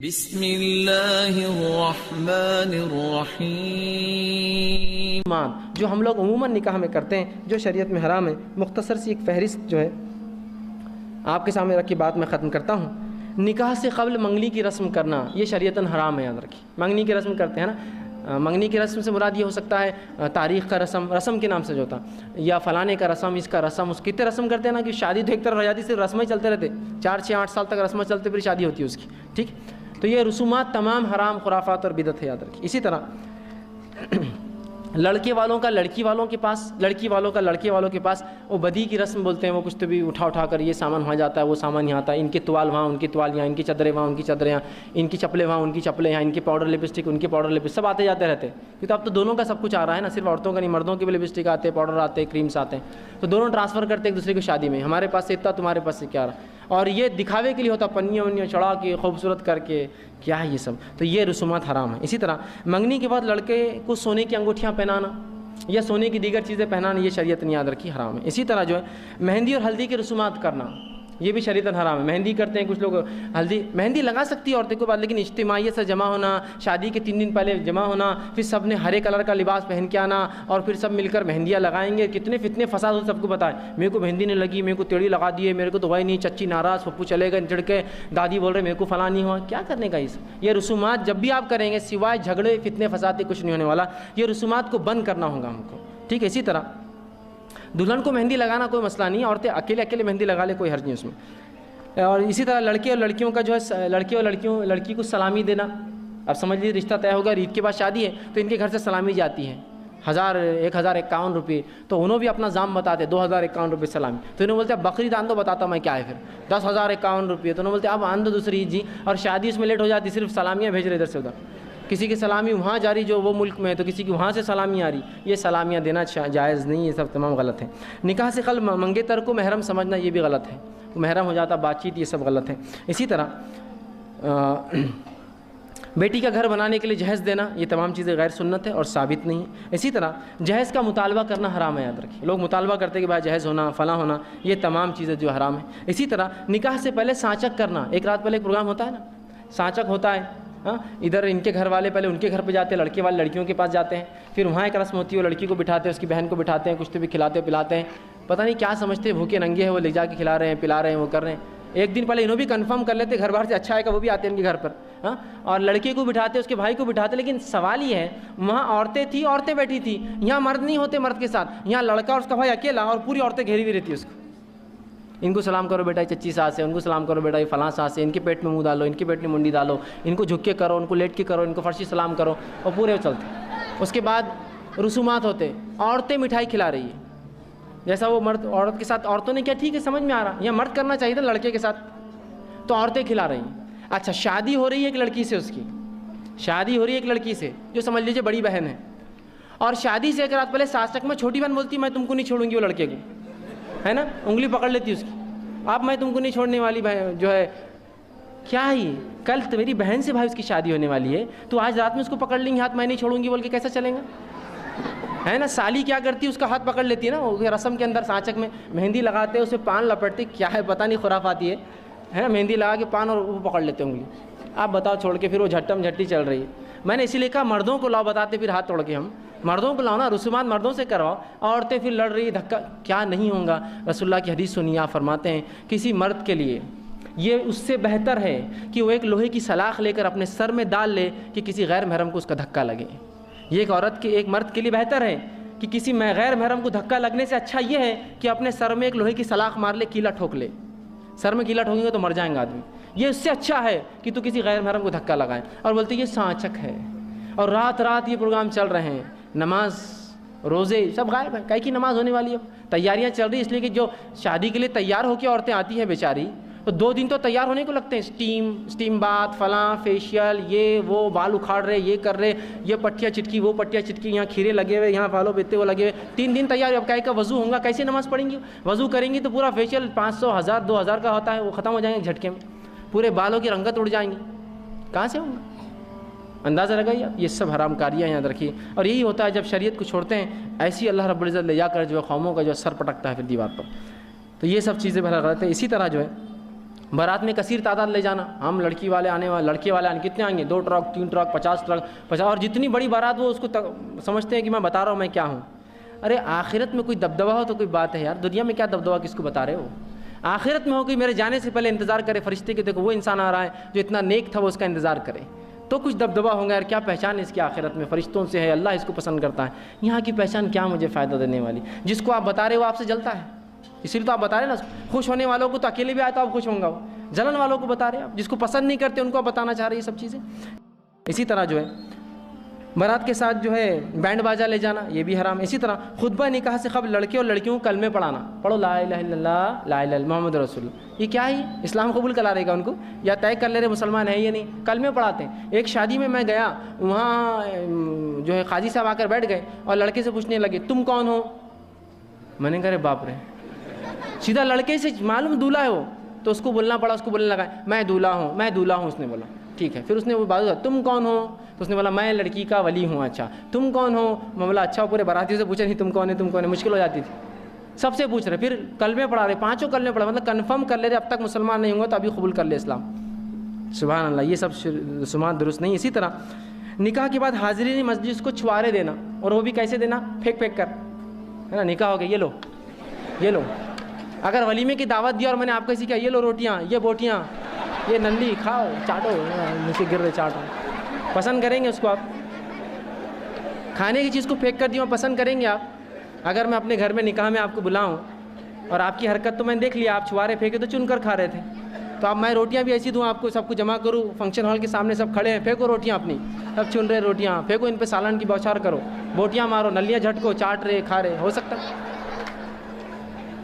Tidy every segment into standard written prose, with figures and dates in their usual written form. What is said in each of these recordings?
بسم اللہ الرحمن الرحیم۔ جو ہم لوگ عموماً نکاح میں کرتے ہیں جو شریعت میں حرام ہے، مختصر سی ایک فہرست جو ہے آپ کے سامنے رکھ کے بات میں ختم کرتا ہوں۔ نکاح سے قبل منگنی کی رسم کرنا یہ شریعتاً حرام ہے، یاد رکھیے۔ منگنی کی رسم کرتے ہیں نا، منگنی کی رسم سے مراد یہ ہو سکتا ہے تاریخ کا رسم کے نام سے جو ہوتا، یا فلانے کا رسم، اس کا رسم، اس کتنے رسم کرتے ہیں نا کہ شادی تو ایک طرف رہ جاتی، صرف رسمیں چلتے رہتے، 4-6-8 سال تک رسمیں چلتے پھر شادی ہوتی ہے اس کی، ٹھیک۔ تو یہ رسومات تمام حرام، خرافات اور بدعت ہے، یاد رکھیے۔ اسی طرح لڑکے والوں کا لڑکی والوں کے پاس، لڑکی والوں کا لڑکے والوں کے پاس وہ بدی کی رسم بولتے ہیں، وہ کچھ تو بھی اٹھا کر یہ سامان وہاں جاتا ہے، وہ سامان یہاں آتا ہے، ان کے توال وہاں، ان کے توال یہاں، ان کی چادریں وہاں، ان کی چادریں یہاں، ان کی چپلیں وہاں، ان کی چپلیں یہاں، ان کے پاؤڈر لپسٹک، ان کے پاؤڈر لپسٹک، سب آتے جاتے رہتے ہیں، کیونکہ اب تو دونوں کا سب کچھ آ رہا ہے نا، صرف عورتوں کا نہیں، مردوں کے بھی لپسٹک آتے ہیں، پاؤڈر آتے ہیں، کریمس آتے ہیں، تو دونوں ٹرانسفر کرتے ایک دوسرے کو شادی میں، ہمارے پاس سے اتنا، تمہارے پاس سے کیا رہا، اور یہ دکھاوے کے لیے ہوتا، پنیاں ونیاں چڑھا کے خوبصورت کر کے، کیا ہے یہ سب، تو یہ رسومات حرام ہیں۔ اسی طرح منگنی کے بعد لڑکے کو سونے کی انگوٹھیاں پہنانا یا سونے کی دیگر چیزیں پہنانا یہ شریعت نے یاد رکھی حرام ہے۔ اسی طرح جو ہے مہندی اور ہلدی کی رسومات کرنا یہ بھی شریعتاً حرام ہے۔ مہندی کرتے ہیں کچھ لوگ، مہندی لگا سکتی ہے عورتیں کو بعد، لیکن اجتماعیت سے جمع ہونا، شادی کے 3 دن پہلے جمع ہونا، پھر سب نے ہرے کلر کا لباس پہن کے آنا اور پھر سب مل کر مہندیاں لگائیں گے، کتنے فتنے فساد ہو سب کو پتہ ہے، میرے کو مہندی نہیں لگی، میرے کو تیڑی لگا دیے، میرے کو تو وہی نہیں، چچی ناراض، پھپھو چلے گئے چڑھ کے، دادی بول رہے میرے کو فلاں نہیں ہوا، کیا کرنے کا یہ رسومات جب بھی آپ کریں گے سوائے جھگڑے فتنے فساد کے کچھ نہیں ہونے والا، یہ رسومات کو بند کرنا ہوگا ہم کو، ٹھیک ہے۔ اسی طرح دلہن کو مہندی لگانا کوئی مسئلہ نہیں ہے، عورتیں اکیلے مہندی لگا لے، کوئی حرج نہیں اس میں۔ اور اسی طرح لڑکے اور لڑکیوں کا جو ہے، لڑکی کو سلامی دینا، اب سمجھ لیجیے رشتہ طے ہوگا، عید کے بعد شادی ہے تو ان کے گھر سے سلامی جاتی ہے 1051 روپے، تو انہوں بھی اپنا دام بتاتے 2051 روپے سلامی، تو انہوں بولتے بقرعید آن دو، بتاتا میں کیا ہے پھر 10,051 روپے، تو انہوں بولتے اب آن دو دوسری عید جی، اور شادی اس میں لیٹ ہو جاتی، صرف سلامیاں بھیج رہے ادھر سے ادھر، کسی کی سلامی وہاں جاری جو وہ ملک میں ہے، تو کسی کی وہاں سے سلامی آ رہی، یہ سلامیاں دینا جائز نہیں، یہ سب تمام غلط ہیں۔ نکاح سے قبل منگیتر کو محرم سمجھنا یہ بھی غلط ہے، محرم ہو جاتا، بات چیت، یہ سب غلط ہے۔ اسی طرح بیٹی کا گھر بنانے کے لیے جہیز دینا یہ تمام چیزیں غیر سنت ہے اور ثابت نہیں ہے۔ اسی طرح جہیز کا مطالبہ کرنا حرام ہے، یاد رکھیے، لوگ مطالبہ کرتے کہ بھائی جہیز ہونا، فلاں ہونا، یہ تمام چیزیں جو حرام ہیں۔ اسی طرح نکاح سے پہلے سانچک کرنا، ایک رات پہلے ایک پروگرام ہوتا ہے نا، سانچک ہوتا ہے، ادھر ان کے گھر والے پہلے ان کے گھر پہ جاتے ہیں، لڑکے والے لڑکیوں کے پاس جاتے ہیں، پھر وہاں ایک رسم ہوتی ہے، وہ لڑکی کو بٹھاتے ہیں، اس کی بہن کو بٹھاتے ہیں، کچھ تو بھی کھلاتے پلاتے ہیں، پتہ نہیں کیا سمجھتے ہیں، بھوکے ننگے ہیں، وہ لے جا کے کھلا رہے ہیں، پلا رہے ہیں، وہ کر رہے ہیں، ایک دن پہلے انہوں بھی کنفرم کر لیتے گھر بار سے اچھا ہے کہ وہ بھی آتے ہیں ان کے گھر پر، اور لڑکے کو بٹھاتے اس کے بھائی کو بٹھاتے، لیکن سوال یہ ہے وہاں عورتیں تھیں، عورتیں بیٹھی تھی، یہاں مرد نہیں ہوتے مرد کے ساتھ، یہاں لڑکا اور اس کا بھائی اکیلا اور پوری عورتیں گھیری ہوئی رہتی ہے اس کو، ان کو سلام کرو بیٹا چچی ساس ہے، ان کو سلام کرو بیٹا فلاں ساس ہے، ان کے پیٹ میں منہ ڈالو، ان کے پیٹ میں منڈی ڈالو، ان کو جھک کے کرو، ان کو لیٹ کے کرو، ان کو فرشی سلام کرو، اور پورے چلتے۔ اس کے بعد رسومات ہوتے، عورتیں مٹھائی کھلا رہی ہے، جیسا وہ مرد عورت کے ساتھ، عورتوں نے کیا ٹھیک ہے سمجھ میں آ رہا، یہ مرد کرنا چاہیے تھا لڑکے کے ساتھ، تو عورتیں کھلا رہی ہیں۔ اچھا شادی ہو رہی ہے ایک لڑکی سے، اس کی شادی ہو رہی ہے ایک لڑکی سے جو سمجھ لیجیے بڑی بہن ہے، اور شادی سے ایک رات پہلے سانچک میں چھوٹی بہن بولتی میں تم کو نہیں چھوڑوں گی، وہ لڑکے کو ہے نا، انگلی پکڑ لیتی اس کی، اب میں تم کو نہیں چھوڑنے والی بہن جو ہے، کیا ہی کل تو میری بہن سے بھائی اس کی شادی ہونے والی ہے، تو آج رات میں اس کو پکڑ لیں گے ہاتھ، میں نہیں چھوڑوں گی بول کے کیسا چلیں گا، ہے نا۔ سالی کیا کرتی ہے، اس کا ہاتھ پکڑ لیتی ہے نا، وہ رسم کے اندر سانچک میں مہندی لگاتے ہیں، اسے پان لپٹتے، کیا ہے پتہ نہیں خرافاتی ہے نا، مہندی لگا کے پان اور وہ پکڑ لیتے ہوں گے، آپ بتاؤ چھوڑ کے، پھر وہ جھٹم جھٹی چل رہی ہے۔ میں نے اسی لیے کہا مردوں کو لاؤ، بتاتے پھر ہاتھ توڑ کے، ہم مردوں کو لاؤ نا، رسومات مردوں سے کرواؤ، عورتیں پھر لڑ رہی دھکا، کیا نہیں ہوگا۔ رسول اللہ کی حدیث سنیے، آپ فرماتے ہیں کسی مرد کے لیے یہ اس سے بہتر ہے کہ وہ ایک لوہے کی سلاخ لے کر اپنے سر میں ڈال لے کہ کسی غیر محرم کو اس کا دھکا لگے، یہ ایک عورت کے، ایک مرد کے لیے بہتر ہے کہ کسی غیر محرم کو دھکا لگنے سے اچھا یہ ہے کہ اپنے سر میں ایک لوہے کی سلاخ مار لے، کیلا ٹھوک لے، سر میں کیلا ٹھوکیں گے تو مر جائیں گے آدمی، یہ اس سے اچھا ہے کہ تو کسی غیر محرم کو دھکا لگائیں۔ اور بولتے یہ سانچک ہے، اور رات رات یہ پروگرام چل رہے ہیں، نماز روزے سب غائب ہیں، کئی کی نماز ہونے والی ہے، تیاریاں چل رہی، اس لیے کہ جو شادی کے لیے تیار ہو کے عورتیں آتی ہیں بیچاری، تو 2 دن تو تیار ہونے کو لگتے ہیں، اسٹیم بات، فلاں فیشیل، یہ وہ، بال اکھاڑ رہے، یہ کر رہے، یہ پٹیاں چٹکی، وہ پٹیاں چٹکی، یہاں کھیرے لگے ہوئے، یہاں بالوں بیتے وہ لگے ہوئے، 3 دن تیار، اب کا وضو ہوگا، کیسے نماز پڑھیں گی، وضو کریں گی تو پورا فیشیل 500 1000 2000 کا ہوتا ہے، وہ ختم ہو جائیں گے جھٹکے میں، پورے بالوں کی رنگت اڑ جائیں گی، کہاں سے ہوگا، اندازہ لگائیے آپ، یہ سب حرام کاریاں یاد رکھیے۔ اور یہی ہوتا ہے جب شریعت کو چھوڑتے ہیں، ایسی اللہ رب العزت لے جا کر جو ہے قوموں کا جو سر پٹکتا ہے پھر دیوار پر، تو یہ سب چیزیں بہت غلط ہے۔ اسی طرح جو ہے بارات میں کثیر تعداد لے جانا، ہم لڑکی والے آنے والے، لڑکے والے آنے، کتنے آئیں گے؟ 2 ٹرک 3 ٹرک 50 ٹرک 50، اور جتنی بڑی بارات وہ اس کو سمجھتے ہیں کہ میں بتا رہا ہوں میں کیا ہوں۔ ارے آخرت میں کوئی دبدبہ ہو تو کوئی بات ہے یار، دنیا میں کیا دبدبہ کس کو بتا رہے ہو؟ آخرت میں ہو کہ میرے جانے سے پہلے انتظار کرے فرشتے کہ دیکھو وہ انسان آ رہا ہے جو اتنا نیک تھا، وہ اس کا انتظار کرے، تو کچھ دبدبہ ہوگا یار، کیا پہچان اس کی آخرت میں، فرشتوں سے ہے، اللہ اس کو پسند کرتا ہے۔ یہاں کی پہچان کیا مجھے فائدہ دینے والی؟ جس کو آپ بتا رہے وہ آپ سے جلتا ہے، اسی لیے تو آپ بتا رہے نا، خوش ہونے والوں کو تو اکیلے بھی آئے تو آپ خوش ہوں گا، جلن والوں کو بتا رہے ہیں آپ، جس کو پسند نہیں کرتے ان کو آپ بتانا چاہ رہے ہیں یہ سب چیزیں۔ اسی طرح جو ہے بارات کے ساتھ جو ہے بینڈ باجا لے جانا یہ بھی حرام ہے۔ اسی طرح خطبہ نکاح سے قبل لڑکے اور لڑکیوں کو کلمے پڑھانا، پڑھو لا الہ الا اللہ لا الہ الا محمد رسول اللہ، یہ کیا ہے؟ اسلام قبول کرا رہے گا ان کو یا طے کر لے رہے مسلمان ہیں یا نہیں؟ کلمے پڑھاتے ہیں۔ ایک شادی میں گیا، وہاں جو ہے قاضی صاحب آ کر بیٹھ گئے اور لڑکے سے پوچھنے لگے تم کون ہو؟ میں نے کہا رے باپ رے، سیدھا لڑکے سے معلوم دولہا ہے وہ، تو اس کو بولنا پڑا، اس کو بولنے لگا میں دولہا ہوں میں دولہا ہوں، اس نے بولا ٹھیک ہے۔ پھر اس نے وہ بات تم کون ہو؟ تو اس نے بولا میں لڑکی کا ولی ہوں۔ اچھا تم کون ہو؟ میں بولا اچھا، پورے باراتیوں سے پوچھا نہیں تم کون ہے تم کون ہے، مشکل ہو جاتی تھی، سب سے پوچھ رہے، پھر کلمے پڑھا رہے، 5 کلمے پڑھا، مطلب کنفرم کر لے رہے اب تک مسلمان نہیں ہوں گا تو ابھی قبول کر لے اسلام۔ سبحان اللہ، یہ سب رسومات درست نہیں۔ اسی طرح نکاح کے بعد حاضرین مجلس کو چھوارے دینا، اور وہ بھی کیسے دینا؟ پھینک پھینک کر، ہے نا، نکاح ہو گیا یہ لو، اگر ولیمے کی دعوت دی اور میں نے آپ کو ایسی کہا یہ لو روٹیاں یہ بوٹیاں یہ نلی کھاؤ چاٹو، نیچے گر رہے چاٹو، پسند کریں گے اس کو؟ آپ کھانے کی چیز کو پھینک کر دیا پسند کریں گے آپ؟ اگر میں اپنے گھر میں نکاح میں آپ کو بلاؤں اور آپ کی حرکت تو میں نے دیکھ لیا، آپ چھوارے پھینکے تو چن کر کھا رہے تھے، تو اب میں روٹیاں بھی ایسی دوں آپ کو، سب کو جمع کروں فنکشن ہال کے سامنے، سب کھڑے ہیں، پھینکو روٹیاں اپنی، سب چن رہے روٹیاں، پھینکو ان پہ سالن کی بوچھار کرو، بوٹیاں مارو، نلیاں جھٹکو، چاٹ رہے کھا رہے، ہو سکتا ہے؟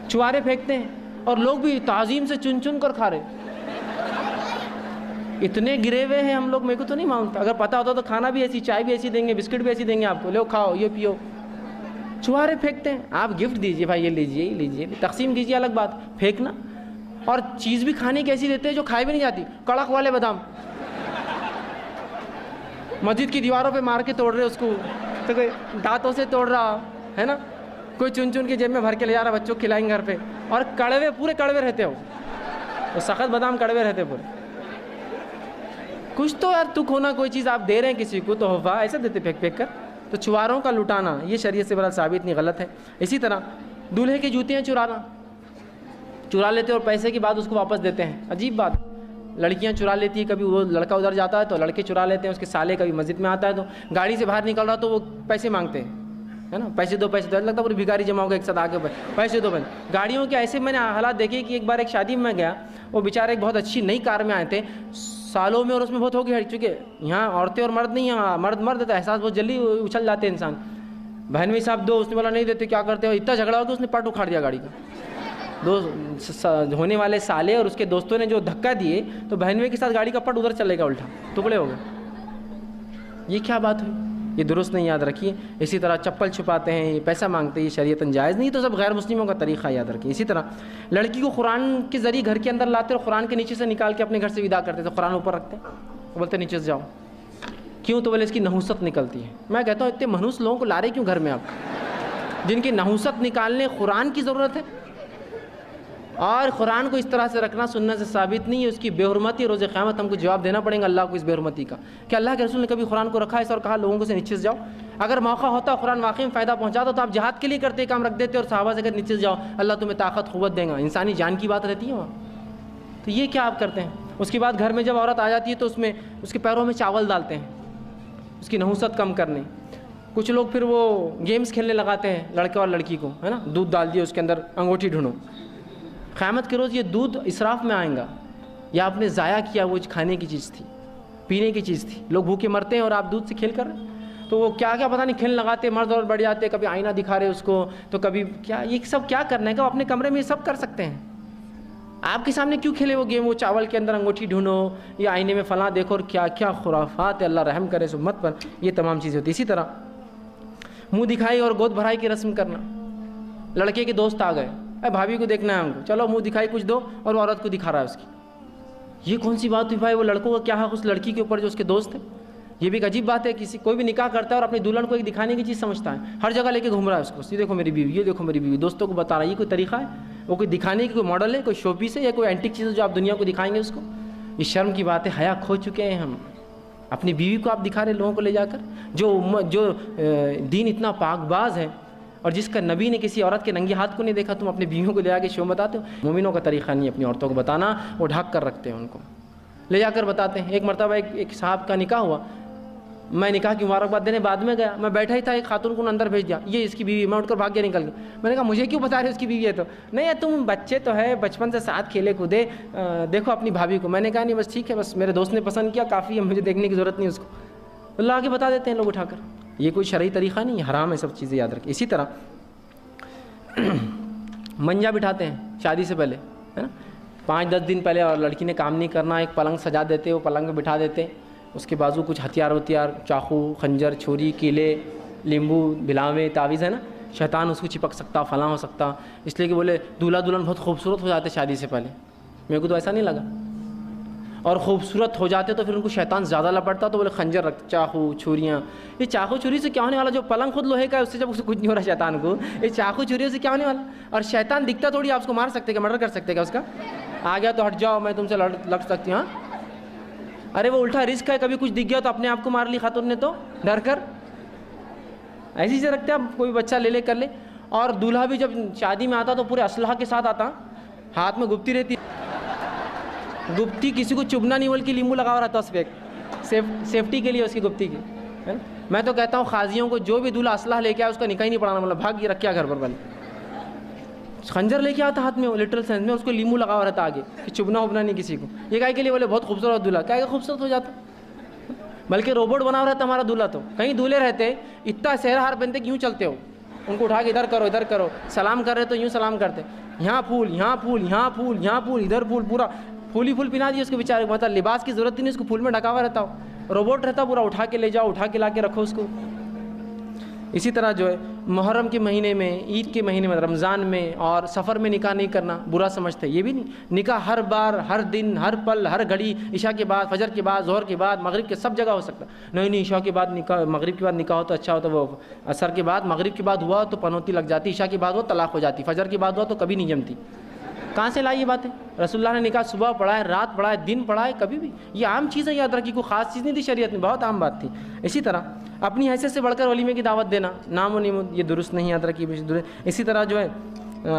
چھوارے پھینکتے ہیں اور لوگ بھی تعظیم سے چن چن کر کھا رہے، اتنے گرے ہوئے ہیں ہم لوگ، میرے کو تو نہیں مانگتا، اگر پتہ ہوتا تو کھانا بھی ایسی، چائے بھی ایسی دیں گے، بسکٹ بھی ایسی دیں گے آپ کو، لو کھاؤ یہ پیو۔ چھوارے پھینکتے ہیں، آپ گفٹ دیجئے بھائی، یہ لیجئے یہ لیجئے، تقسیم کیجئے الگ بات، پھینکنا۔ اور چیز بھی کھانے کی ایسی دیتے ہیں جو کھائی بھی نہیں جاتی، کڑک والے بادام مسجد کی دیواروں پہ مار کے توڑ رہے اس کو، تو کوئی دانتوں سے توڑ رہا ہے نا، کوئی چن چن کے جیب میں بھر کے لے جا رہا، بچوں کو کھلائیں گے گھر پہ، اور کڑوے پورے کڑوے رہتے ہو، وہ سخت بادام کڑوے رہتے پورے۔ کچھ تو یار تک ہونا، کوئی چیز آپ دے رہے ہیں کسی کو تو تحفہ ایسا دیتے پھینک پھینک کر، تو چھواروں کا لٹانا یہ شریعت سے بہرحال ثابت نہیں، غلط ہے۔ اسی طرح دولہے کی جوتیاں چرا لیتے اور پیسے کے بعد اس کو واپس دیتے ہیں، عجیب بات، لڑکیاں چرا لیتی ہیں، کبھی وہ لڑکا ادھر جاتا ہے تو لڑکے چرا لیتے ہیں، اس کے سالے کبھی مسجد میں آتا ہے تو گاڑی سے باہر نکل رہا تو وہ پیسے مانگتے ہیں، ہے نا، پیسے دو لگتا ہے پوری بھکاری جمع ہو گیا ایک ساتھ آگے، پیسے دو گاڑیوں کے ایسے میں نے حالات دیکھے کہ ایک بار ایک شادی میں گیا، وہ بیچارے ایک بہت اچھی نئی کار میں آئے تھے سالوں میں، اور اس میں بہت ہو گئی، چونکہ یہاں عورتیں اور مرد نہیں ہیں، مرد تو احساس بہت جلدی اچھل جاتے ہیں انسان، بہن بھی صاحب دو، اس نے بولا نہیں دیتے، کیا کرتے ہو، اتنا جھگڑا ہو کہ اس نے پٹ اکھاڑ دیا گاڑی کا، دو ہونے والے سالے اور اس کے دوستوں نے جو دھکا دیے تو بہنوئی کے ساتھ گاڑی کا پٹ ادھر چلے گا، الٹا ٹکڑے ہو گئے، یہ کیا بات ہوئی؟ یہ درست نہیں، یاد رکھیے۔ اسی طرح چپل چھپاتے ہیں، یہ پیسہ مانگتے ہیں، یہ شریعتاً جائز نہیں، تو سب غیر مسلموں کا طریقہ، یاد رکھیے۔ اسی طرح لڑکی کو قرآن کے ذریعے گھر کے اندر لاتے اور قرآن کے نیچے سے نکال کے اپنے گھر سے ودا کرتے، تو قرآن اوپر رکھتے ہیں، بولتے نیچے سے جاؤ، کیوں؟ تو بولے اس کی نحوست نکلتی ہے۔ میں کہتا ہوں اتنے منحوس لوگوں کو لا رہے کیوں گھر میں آپ، جن کی نحوست نکالنے قرآن کی ضرورت ہے؟ اور قرآن کو اس طرح سے رکھنا سنت سے ثابت نہیں ہے، اس کی بے حرمتی روز قیامت ہم کو جواب دینا پڑے گا اللہ کو اس بے حرمتی کا، کہ اللہ کے رسول نے کبھی قرآن کو رکھا ہے اور کہا لوگوں کو سے نیچے سے جاؤ؟ اگر موقع ہوتا قرآن واقعی میں فائدہ پہنچاتا تو آپ جہاد کے لیے کرتے کام رکھ دیتے اور صحابہ سے کہ نیچے سے جاؤ اللہ تمہیں طاقت قوت دے گا، انسانی جان کی بات رہتی ہے وہاں، تو یہ کیا آپ کرتے ہیں؟ اس کے بعد گھر میں جب عورت آ جاتی ہے تو اس میں اس کے پیروں میں چاول ڈالتے ہیں اس کی نحوست کم کرنے، کچھ لوگ پھر وہ گیمز کھیلنے لگاتے ہیں لڑکے اور لڑکی کو، ہے نا، دودھ ڈال دیا اس کے اندر انگوٹھی ڈھونڈو، قیامت کے روز یہ دودھ اسراف میں آئیں گا، یا آپ نے ضائع کیا، وہ کھانے کی چیز تھی، پینے کی چیز تھی، لوگ بھوکے مرتے ہیں اور آپ دودھ سے کھیل کر رہے ہیں، تو وہ کیا کیا پتہ نہیں کھیلنے لگاتے، مرد اور بڑھ جاتے، کبھی آئینہ دکھا رہے اس کو، تو کبھی کیا، یہ سب کیا کرنا ہے کہ وہ اپنے کمرے میں یہ سب کر سکتے ہیں، آپ کے سامنے کیوں کھیلے وہ گیم، وہ چاول کے اندر انگوٹھی ڈھونڈو یا آئینے میں فلاں دیکھو، اور کیا کیا خرافات ہے، اللہ رحم کرے اس امت پر، یہ تمام چیزیں ہوتی۔ اسی طرح منہ دکھائی اور گود بھرائی کی رسم کرنا، لڑکے کے دوست آ گئے، اے بھابھی کو دیکھنا ہے ہم کو، چلو منہ دکھائی کچھ دو، اور وہ عورت کو دکھا رہا ہے اس کی، یہ کون سی بات ہوئی بھائی؟ وہ لڑکوں کا کیا حق اس لڑکی کے اوپر جو اس کے دوست ہے؟ یہ بھی ایک عجیب بات ہے، کوئی بھی نکاح کرتا ہے اور اپنی دلہن کو ایک دکھانے کی چیز سمجھتا ہے، ہر جگہ لے کے گھوم رہا ہے اس کو، یہ دیکھو میری بیوی، یہ دیکھو میری بیوی، دوستوں کو بتا رہا ہے، یہ کوئی طریقہ ہے؟ وہ کوئی دکھانے کی کوئی ماڈل ہے, کوئی شو پیس ہے, یا کوئی اینٹک چیز ہے جو آپ دنیا کو دکھائیں گے اس کو؟ یہ شرم کی بات ہے. حیا کھو چکے ہیں ہم. اپنی بیوی کو آپ دکھا رہے لوگوں کو لے جا کر, جو دین اتنا پاک باز ہے اور جس کا نبی نے کسی عورت کے ننگے ہاتھ کو نہیں دیکھا, تم اپنی بیویوں کو لے جا کے شو بتاتے ہو. مومنوں کا طریقہ نہیں اپنی عورتوں کو بتانا, وہ ڈھک کر رکھتے ہیں, ان کو لے جا کر بتاتے ہیں. ایک مرتبہ ایک صاحب کا نکاح ہوا, میں نکاح کی مبارکباد دینے بعد میں گیا, میں بیٹھا ہی تھا, ایک خاتون کو اندر بھیج دیا, یہ اس کی بیوی. میں اٹھ کر بھاگ گیا, نکل گیا. میں نے کہا مجھے کیوں بتا رہے اس کی بیوی ہے؟ تو نہیں, تم بچے تو ہے, بچپن سے ساتھ کھیلے کودے, دیکھو اپنی بھابھی کو. میں نے کہا نہیں بس ٹھیک ہے, بس میرے دوست نے پسند کیا, کافی ہے, مجھے دیکھنے کی ضرورت نہیں اس کو. اللہ آگے بتا دیتے ہیں لوگ اٹھا کر. یہ کوئی شرعی طریقہ نہیں, حرام ہے سب چیزیں, یاد رکھیں. اسی طرح منجا بٹھاتے ہیں شادی سے پہلے, ہے نا, 5-10 دن پہلے, اور لڑکی نے کام نہیں کرنا, ایک پلنگ سجا دیتے, وہ پلنگ پہ بٹھا دیتے, اس کے بازو کچھ ہتھیار, چاقو, خنجر, چھری, کیلے, لیمبو, بلاویں, تعویذ, ہے نا, شیطان اس کو چپک سکتا, فلاں ہو سکتا. اس لیے کہ بولے دولہا دلہن بہت خوبصورت ہو جاتے شادی سے پہلے. میرے کو تو ایسا نہیں لگا. اور خوبصورت ہو جاتے تو پھر ان کو شیطان زیادہ لپٹتا, تو بولے خنجر رکھ, چاقو, چھریاں. یہ چاقو چھری سے کیا ہونے والا؟ جو پلنگ خود لوہے کا ہے, اس سے جب اسے کچھ نہیں ہو رہا شیطان کو, یہ چاقو چھریوں سے کیا ہونے والا؟ اور شیطان دکھتا تھوڑی, آپ اس کو مار سکتے کیا, مرڈر کر سکتے کیا اس کا؟ آ گیا تو ہٹ جاؤ, میں تم سے لڑ سکتی ہوں. ہاں, ارے وہ الٹا رسک ہے, کبھی کچھ دکھ گیا تو اپنے آپ کو مار لی خاتون نے تو ڈر کر. ایسی سے رکھتے آپ, کوئی بچہ لے لے کر لے. اور دولہا بھی جب شادی میں آتا تو پورے اسلحہ کے ساتھ آتا, ہاتھ میں گپتی رہتی, گپتی کسی کو چبھنا نہیں, بلکہ لیمبو لگا ہوا رہتا اس پہ, سیفٹی کے لیے اس کی گپتی کی, ہے نا. میں تو کہتا ہوں قاضیوں کو, جو بھی دولہا اسلحہ لے کے آیا اس کا نکاح ہی نہیں پڑھانا, مطلب بھاگ یہ رکھیا گھر پر. بل خنجر لے کے آتا ہاتھ میں, لٹرل سینس میں, اس کو لیمبو لگا ہوا رہتا آگے, کہ چبھنا وبنا نہیں کسی کو. یہ کہے کے لیے بولے بہت خوبصورت دولہا, کیا خوبصورت ہو جاتا, بلکہ روبوٹ بنا ہوا رہتا ہمارا دولہا. تو کہیں دولہے رہتے اتنا شہر ہار بنتے, کیوں چلتے ہو, ان کو اٹھا کے ادھر کرو, سلام کر رہے تو یوں سلام کرتے, یہاں پھول, یہاں پھول, یہاں پھول, یہاں پھول, ادھر پھول, پورا پھول ہی پھول پہنا دیے اس کو بیچارے کو. مطلب لباس کی ضرورت ہی نہیں, اس کو پھول میں ڈھکا ہوا رہتا ہو, روبوٹ رہتا پورا, اٹھا کے لے جاؤ, اٹھا کے لا کے رکھو اس کو. اسی طرح جو ہے محرم کے مہینے میں, عید کے مہینے میں, رمضان میں اور سفر میں نکاح نہیں کرنا برا سمجھتے. یہ بھی نہیں, نکاح ہر بار, ہر دن, ہر پل, ہر گھڑی, عشاء کے بعد, فجر کے بعد, ظہر کے بعد, مغرب کے, سب جگہ ہو سکتا. نہیں, عشاء کے بعد نکاح, مغرب کے بعد نکاح ہو تو اچھا ہوتا, وہ عصر کے بعد, مغرب کے بعد ہوا تو پنوتی لگ جاتی, عشاء کے بعد ہو طلاق ہو جاتی, فجر کے بعد ہوا تو کبھی نہیں جمتی. کہاں سے لائی یہ باتیں؟ رسول اللہ نے نکاح صبح پڑھا ہے, رات پڑھا ہے, دن پڑھا ہے, کبھی بھی. یہ عام چیزیں, یاد رکھیے, کوئی خاص چیز نہیں تھی شریعت میں, بہت عام بات تھی. اسی طرح اپنی حیثیت سے بڑھ کر ولیمے کی دعوت دینا, نام و نیمت, یہ درست نہیں, یاد رکھیے. اسی طرح جو ہے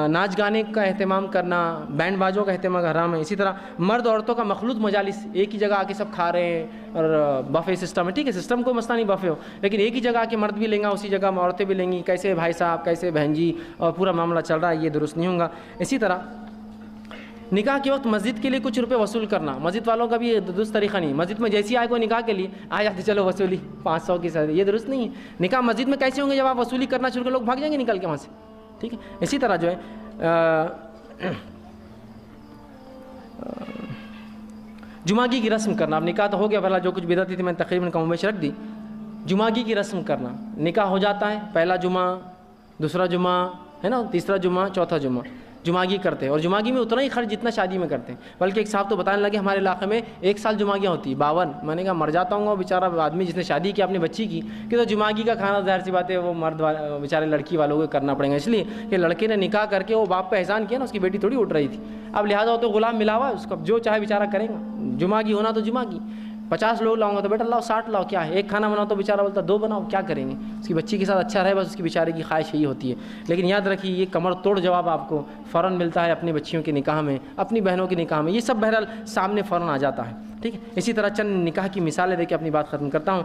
ناچ گانے کا اہتمام کرنا, بینڈ باجوں کا اہتمام حرام ہے. اسی طرح مرد عورتوں کا مخلوط مجالس, ایک ہی جگہ آ کے سب کھا رہے ہیں, اور بفے سسٹم ہے, ٹھیک ہے, سسٹم کوئی مسئلہ نہیں, بفے ہو, لیکن ایک ہی جگہ آ کے مرد بھی لیں گا, اسی جگہ عورتیں بھی لیں گی, کیسے بھائی صاحب, کیسے بہن جی, اور پورا معاملہ چل رہا ہے, یہ درست نہیں ہوگا. اسی طرح نکاح کے وقت مسجد کے لیے کچھ روپے وصول کرنا, مسجد والوں کا بھی یہ درست طریقہ نہیں. مسجد میں جیسی آئے کوئی نکاح کے لیے آ جاتے, چلو وصولی 500 کی ساتھ, یہ درست نہیں ہے. نکاح مسجد میں کیسے ہوں گے جب آپ وصولی کرنا شروع کر, لوگ بھاگ جائیں گے نکل کے وہاں سے, ٹھیک ہے. اسی طرح جو ہے جمعگی کی رسم کرنا, اب نکاح تو ہو گیا, پہلا جو کچھ بدعت تھی میں تقریباً کم بیش رکھ دی. جمعگی کی رسم کرنا, نکاح ہو جاتا ہے, پہلا جمعہ, دوسرا جمعہ, ہے نا, تیسرا جمعہ, چوتھا جمعہ, جمعگی کرتے ہیں. اور جمعگی میں اتنا ہی خرچ جتنا شادی میں کرتے ہیں. بلکہ ایک صاحب تو بتانے لگے ہمارے علاقے میں 1 سال جمعگیاں ہوتی 52. میں نے کہا مر جاتا ہوں گا بیچارہ آدمی جس نے شادی کی اپنی بچی کی, کہ تو جمعگی کا کھانا ظاہر سی بات ہے وہ مرد بیچارے لڑکی والوں کو کرنا پڑے گا, اس لیے کہ لڑکے نے نکاح کر کے وہ باپ پہ احسان کیا نا, اس کی بیٹی تھوڑی اٹھ رہی تھی. اب لہٰذا وہ تو غلام ملا ہوا ہے, اس کو جو چاہے بیچارہ کرے گا. جمعگی ہونا تو جمعگی, 50 لوگ لاؤں گا تو بیٹا لاؤ 60 لاؤ, کیا ہے, ایک کھانا بناؤ تو بیچارہ بولتا 2 بناؤ, کیا کریں گے. اس کی بچی کے ساتھ اچھا رہے, بس اس کی بیچارے کی خواہش یہی ہوتی ہے. لیکن یاد رکھیے یہ کمر توڑ جواب آپ کو فوراً ملتا ہے اپنی بچیوں کے نکاح میں, اپنی بہنوں کے نکاح میں, یہ سب بہرحال سامنے فوراً آ جاتا ہے, ٹھیک ہے. اسی طرح چند نکاح کی مثالیں دے کے اپنی بات ختم کرتا ہوں.